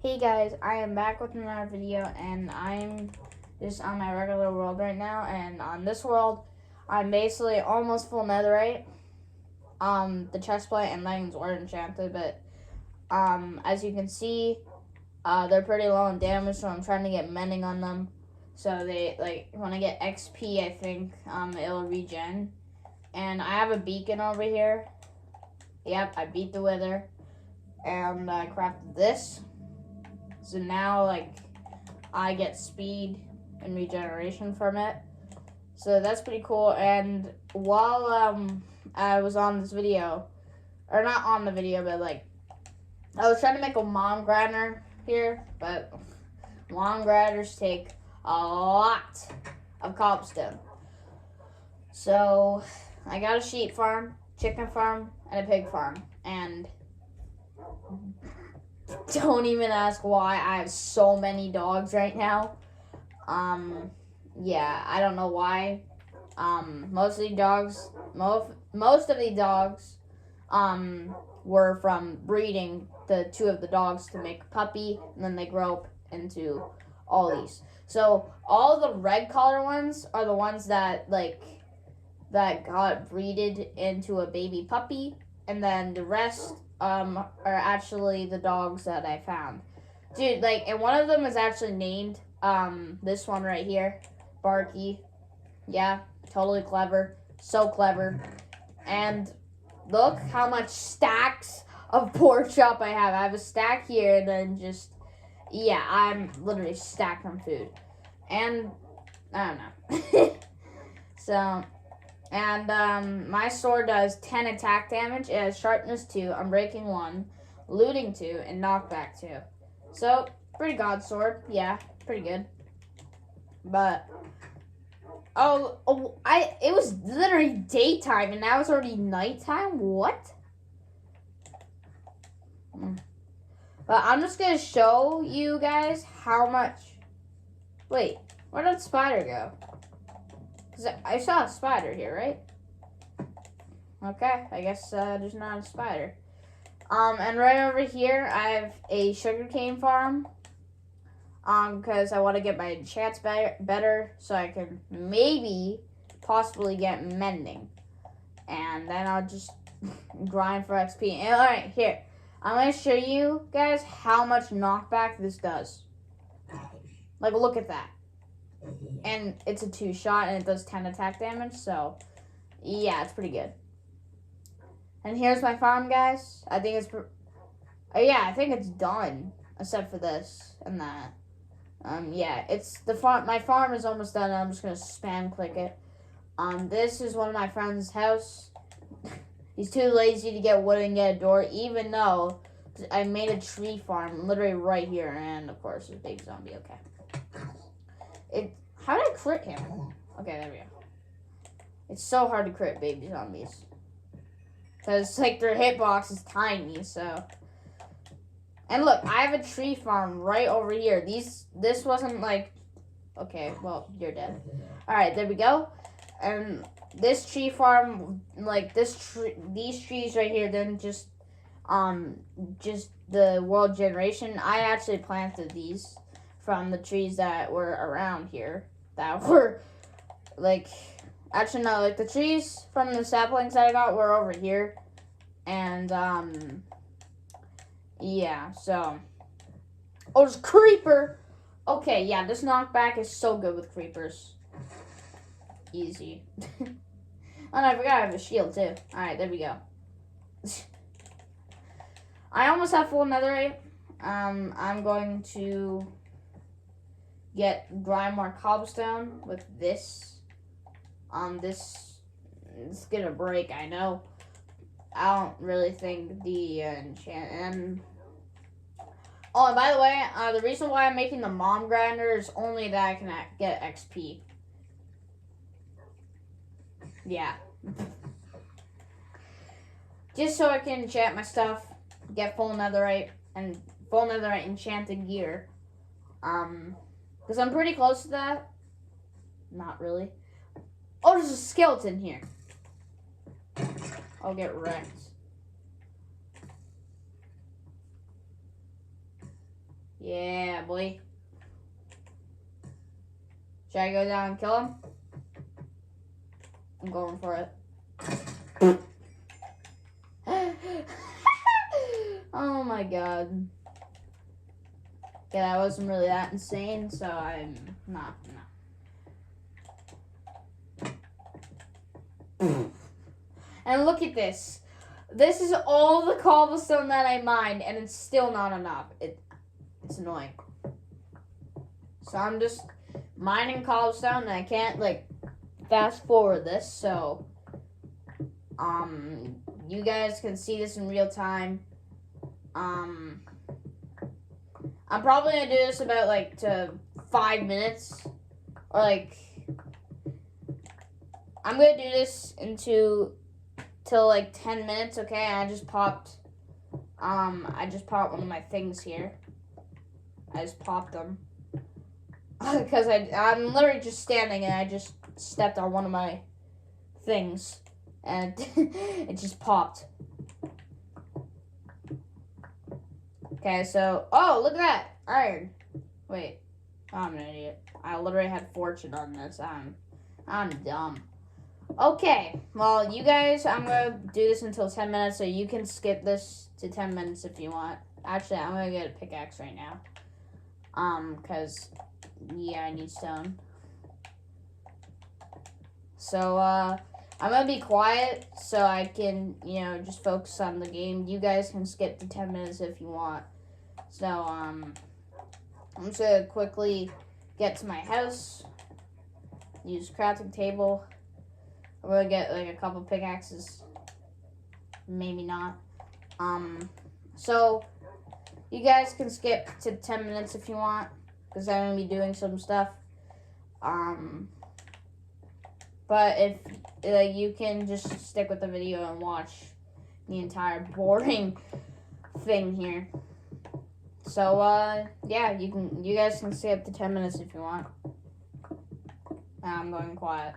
Hey guys, I am back with another video, and I'm just on my regular world right now. And on this world, I'm basically almost full netherite. The chestplate and leggings were enchanted, but as you can see, they're pretty low in damage, so I'm trying to get mending on them. So they when I get XP, I think it'll regen. And I have a beacon over here. Yep, I beat the wither, and I crafted this. So now, I get speed and regeneration from it. So that's pretty cool. And while I was on this video, or not on the video, but I was trying to make a mom grinder here, but mom grinders take a lot of cobblestone. So I got a sheep farm, chicken farm, and a pig farm. And don't even ask why I have so many dogs right now. Yeah, I don't know why. Most of the dogs were from breeding the two of the dogs to make a puppy, and then they grow up into all these. So all the red color ones are the ones that got breeded into a baby puppy, and then the rest are actually the dogs that I found. Dude, and one of them is actually named, this one right here, Barky. Yeah, totally clever. So clever. And look how much stacks of pork chop I have. I have a stack here, and then yeah, I'm literally stacked on food. And, I don't know. So... And my sword does 10 attack damage. It has sharpness 2, unbreaking 1, looting 2, and knockback 2. So, pretty god sword. Yeah, pretty good. But, it was literally daytime, and now it's already nighttime? What? But I'm just going to show you guys how much... Wait, where did the spider go? I saw a spider here, right? Okay, I guess there's not a spider. And right over here, I have a sugarcane farm. Because I want to get my enchants better, so I can possibly get mending. And then I'll just grind for XP. And alright, here. I'm going to show you guys how much knockback this does. Look at that. And it's a 2-shot, and it does 10 attack damage, so yeah, it's pretty good. And here's my farm, guys. I think I think it's done, except for this and that. Yeah, my farm is almost done, and I'm just gonna spam click it. This is one of my friend's house. He's too lazy to get wood and get a door, even though I made a tree farm literally right here, and of course, there's a big zombie. Okay. How did I crit him? Okay, there we go. It's so hard to crit baby zombies. Because, their hitbox is tiny, so. And look, I have a tree farm right over here. This wasn't okay, well, you're dead. Alright, there we go. And this tree farm, these trees right here, then just the world generation. I actually planted these from the trees that were around here that were actually no, the trees from the saplings that I got were over here. And yeah, so there's a creeper. Okay, yeah, this knockback is so good with creepers. Easy. Oh no, I forgot I have a shield too. Alright, there we go. I almost have full netherite. I'm going to grind more cobblestone with this. It's gonna break, I know. I don't really think the enchant Oh, and by the way, the reason why I'm making the mom grinder is only that I can get XP. Yeah. Just so I can enchant my stuff, get full netherite enchanted gear. Because I'm pretty close to that. Not really. Oh, there's a skeleton here. I'll get wrecked. Yeah, boy. Should I go down and kill him? I'm going for it. Oh my god. Yeah, that wasn't really that insane, so I'm not. And look at this. This is all the cobblestone that I mined, and it's still not enough. It's annoying. So I'm just mining cobblestone, and I can't, like, fast forward this, so you guys can see this in real time. I'm probably gonna do this about like to 5 minutes, or like I'm gonna do this till like 10 minutes. Okay, I just popped one of my things here. I just popped them because I'm literally just standing and I just stepped on one of my things and it just popped. Okay, so, oh, look at that, iron. Wait, I'm an idiot. I literally had fortune on this. I'm dumb. Okay, well, you guys, I'm gonna do this until 10 minutes, so you can skip this to 10 minutes if you want. Actually, I'm gonna get a pickaxe right now. Cause, yeah, I need stone. So, I'm gonna be quiet so I can, just focus on the game. You guys can skip to 10 minutes if you want. So, I'm just gonna quickly get to my house. Use crafting table. I'm gonna get like a couple pickaxes. Maybe not. So, you guys can skip to 10 minutes if you want, because I'm gonna be doing some stuff. But if you can just stick with the video and watch the entire boring thing here. So yeah, you guys can stay up to 10 minutes if you want. I'm going quiet.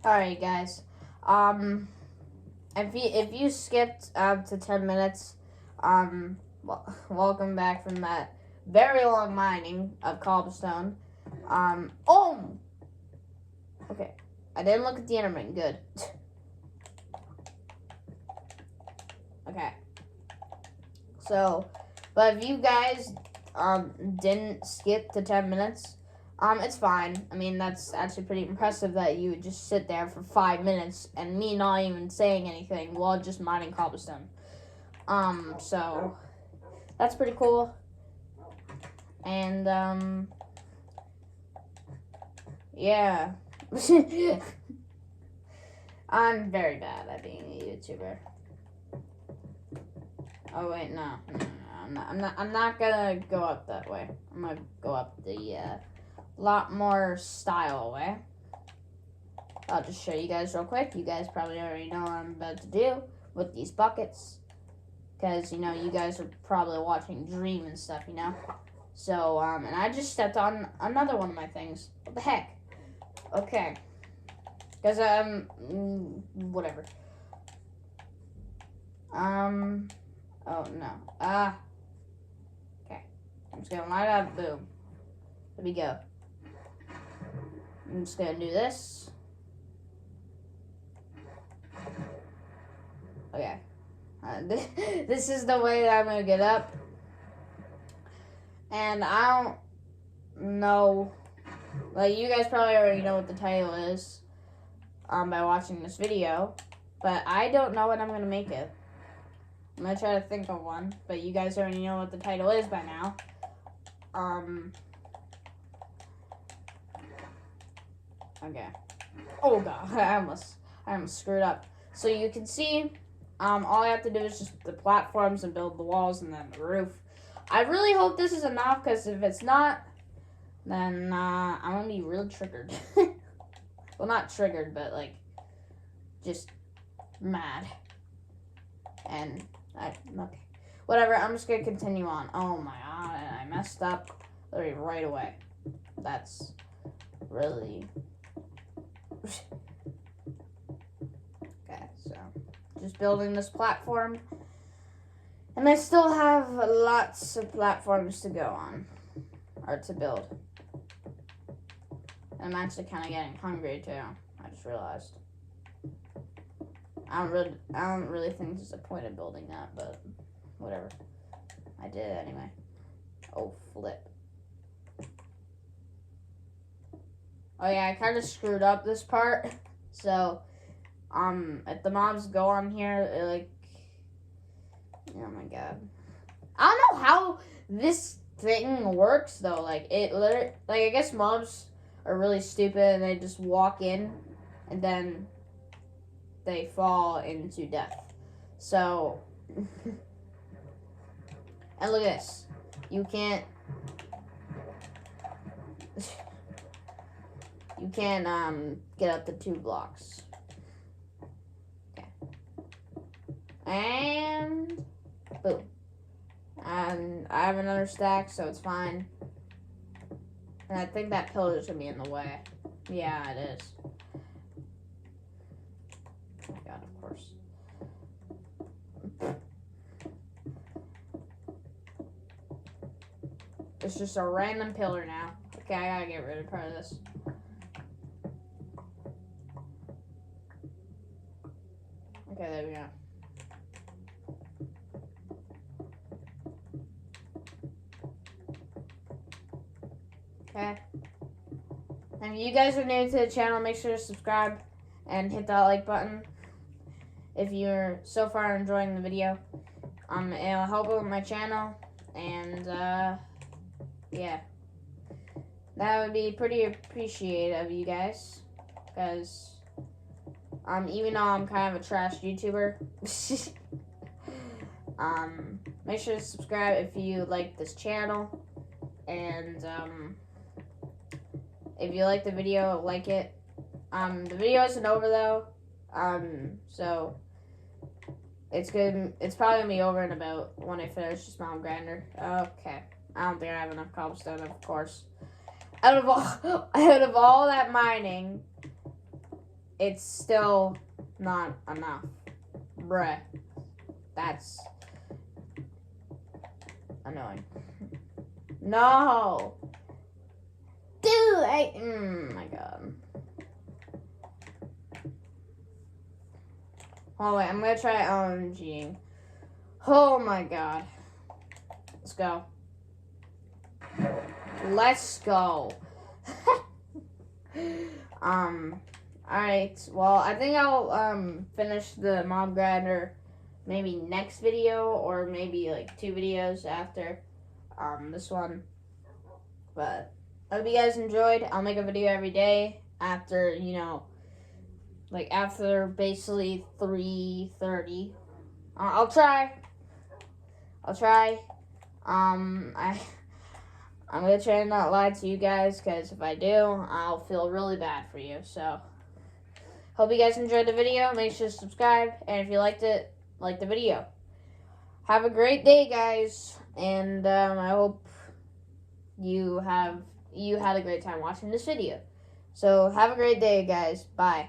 Alright, guys. If you skipped to 10 minutes, welcome back from that very long mining of cobblestone. Oh! Okay. I didn't look at the Enderman. Good. Okay. So, but if you guys didn't skip to 10 minutes, it's fine. I mean, that's actually pretty impressive that you would just sit there for 5 minutes and me not even saying anything while just mining cobblestone. So that's pretty cool. And yeah. I'm very bad at being a YouTuber. Oh wait, no. I'm not gonna go up that way. I'm gonna go up the lot more style way. I'll just show you guys real quick. You guys probably already know what I'm about to do with these buckets, because you know you guys are probably watching Dream and stuff, you know. So and I just stepped on another one of my things. What the heck? Okay. Because whatever. Oh no. Okay. I'm just gonna light up. Boom. There we go. I'm just gonna do this. Okay. This is the way that I'm gonna get up. And I don't know. Like, you guys probably already know what the title is by watching this video. But I don't know what I'm gonna make it. I'm gonna try to think of one. But you guys already know what the title is by now. Okay. Oh god, I almost screwed up. So you can see, all I have to do is just the platforms and build the walls and then the roof. I really hope this is enough, because if it's not, then I'm gonna be real triggered. Well, not triggered, but like, just mad. And okay, whatever. I'm just gonna continue on. Oh my god, and I messed up literally right away. That's really. Okay, so just building this platform, and I still have lots of platforms to go on, or to build. And I'm actually kind of getting hungry too. I just realized. I don't really think there's a point in building that, but whatever. I did it anyway. Oh, flip. Oh yeah, I kind of screwed up this part. So, if the mobs go on here, like, oh my god. I don't know how this thing works though. Like, it literally, like, I guess mobs are really stupid and they just walk in and then they fall into death. So, and look at this. You can't get up to 2 blocks. Okay. And boom. And I have another stack, so it's fine. And I think that pillar's gonna be in the way. Yeah, it is. Oh my god, of course. It's just a random pillar now. Okay, I gotta get rid of part of this. Okay, there we go. Okay. And if you guys are new to the channel, make sure to subscribe and hit that like button if you're so far enjoying the video. It'll help with my channel, and yeah, that would be pretty appreciated of you guys, because even though I'm kind of a trash YouTuber, make sure to subscribe if you like this channel, and if you like the video, like it. The video isn't over though, so it's good. It's probably gonna be over in about when I finish this mountain grinder. Okay, I don't think I have enough cobblestone, of course. Out of all that mining, it's still not enough. Bruh. That's annoying. No! Dude, my god. Oh wait, I'm gonna try OMGing. Oh my god. Let's go. Let's go. Alright, well, I think I'll finish the mob grinder maybe next video, or maybe like 2 videos after this one. But I hope you guys enjoyed. I'll make a video every day after, you know, like after basically 3:30. I'll try. I'm gonna try and not lie to you guys, because if I do, I'll feel really bad for you. So, hope you guys enjoyed the video. Make sure to subscribe, and if you liked it, like the video. Have a great day, guys, and I hope you had a great time watching this video. So, have a great day, guys. Bye.